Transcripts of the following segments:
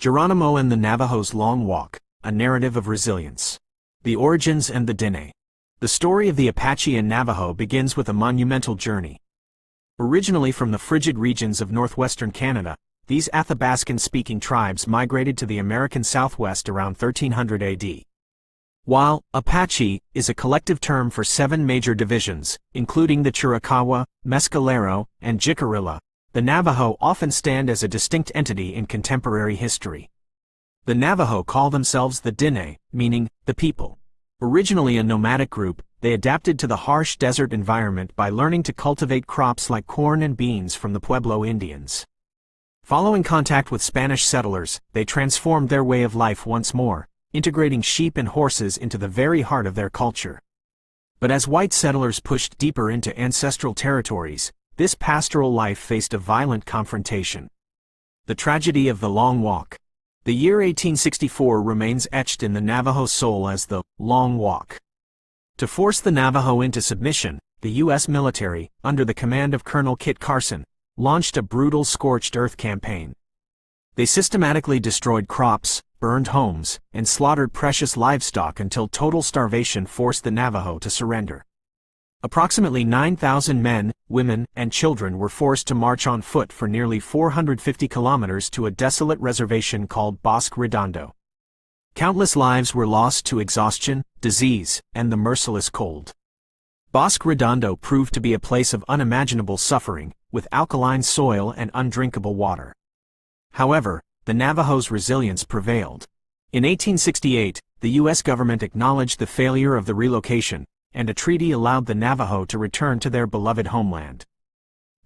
Geronimo and the Navajo's Long Walk, a narrative of resilience. The origins and the Diné. The story of the Apache and Navajo begins with a monumental journey. Originally from the frigid regions of northwestern Canada, these Athabascan-speaking tribes migrated to the American Southwest around 1300 AD. While Apache is a collective term for 7 major divisions, including the Chiricahua, Mescalero, and Jicarilla, the Navajo often stand as a distinct entity in contemporary history. The Navajo call themselves the Diné, meaning the people. Originally a nomadic group, they adapted to the harsh desert environment by learning to cultivate crops like corn and beans from the Pueblo Indians. Following contact with Spanish settlers, they transformed their way of life once more, integrating sheep and horses into the very heart of their culture. But as white settlers pushed deeper into ancestral territories, this pastoral life faced a violent confrontation. The tragedy of the Long Walk. The year 1864 remains etched in the Navajo soul as the Long Walk. To force the Navajo into submission, the U.S. military, under the command of Colonel Kit Carson, launched a brutal scorched earth campaign. They systematically destroyed crops, burned homes, and slaughtered precious livestock until total starvation forced the Navajo to surrender. Approximately 9,000 men, women, and children were forced to march on foot for nearly 450 kilometers to a desolate reservation called Bosque Redondo. Countless lives were lost to exhaustion, disease, and the merciless cold. Bosque Redondo proved to be a place of unimaginable suffering, with alkaline soil and undrinkable water. However, the Navajo's resilience prevailed. In 1868, the U.S. government acknowledged the failure of the relocation, and a treaty allowed the Navajo to return to their beloved homeland.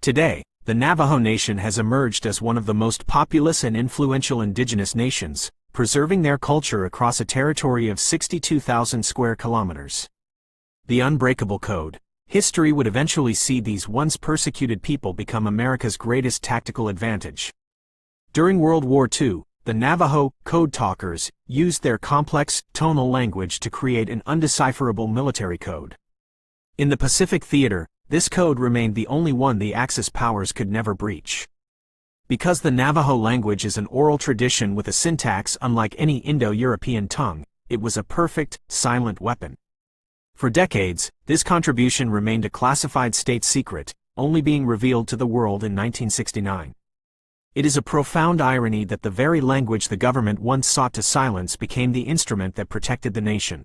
Today, the Navajo Nation has emerged as one of the most populous and influential indigenous nations, preserving their culture across a territory of 62,000 square kilometers. The Unbreakable Code. History would eventually see these once persecuted people become America's greatest tactical advantage. During World War II, the Navajo code talkers used their complex, tonal language to create an undecipherable military code. In the Pacific Theater, this code remained the only one the Axis powers could never breach. Because the Navajo language is an oral tradition with a syntax unlike any Indo-European tongue, it was a perfect, silent weapon. For decades, this contribution remained a classified state secret, only being revealed to the world in 1969. It is a profound irony that the very language the government once sought to silence became the instrument that protected the nation.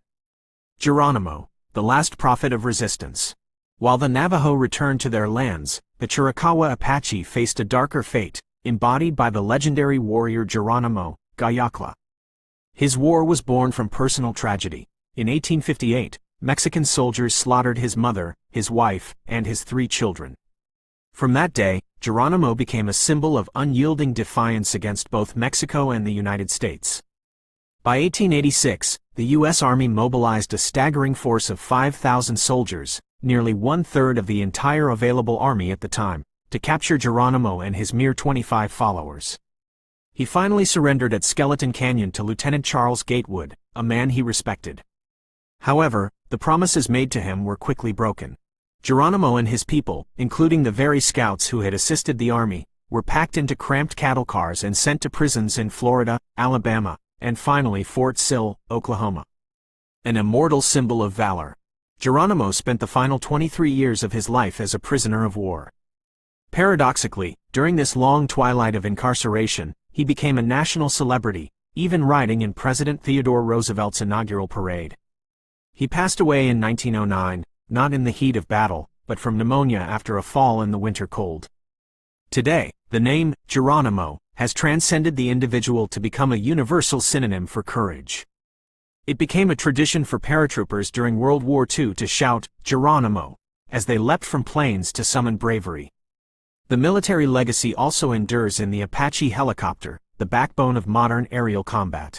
Geronimo, the last prophet of resistance. While the Navajo returned to their lands, the Chiricahua Apache faced a darker fate, embodied by the legendary warrior Geronimo, Gayakla. His war was born from personal tragedy. In 1858, Mexican soldiers slaughtered his mother, his wife, and his 3 children. From that day, Geronimo became a symbol of unyielding defiance against both Mexico and the United States. By 1886, the U.S. Army mobilized a staggering force of 5,000 soldiers, nearly 1/3 of the entire available army at the time, to capture Geronimo and his mere 25 followers. He finally surrendered at Skeleton Canyon to Lieutenant Charles Gatewood, a man he respected. However, the promises made to him were quickly broken. Geronimo and his people, including the very scouts who had assisted the army, were packed into cramped cattle cars and sent to prisons in Florida, Alabama, and finally Fort Sill, Oklahoma. An immortal symbol of valor, Geronimo spent the final 23 years of his life as a prisoner of war. Paradoxically, during this long twilight of incarceration, he became a national celebrity, even riding in President Theodore Roosevelt's inaugural parade. He passed away in 1909, not in the heat of battle, but from pneumonia after a fall in the winter cold. Today, the name Geronimo has transcended the individual to become a universal synonym for courage. It became a tradition for paratroopers during World War II to shout, "Geronimo," as they leapt from planes to summon bravery. The military legacy also endures in the Apache helicopter, the backbone of modern aerial combat.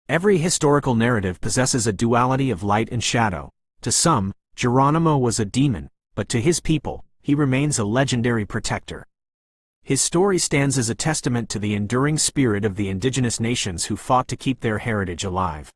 Every historical narrative possesses a duality of light and shadow. To some, Geronimo was a demon, but to his people, he remains a legendary protector. His story stands as a testament to the enduring spirit of the indigenous nations who fought to keep their heritage alive.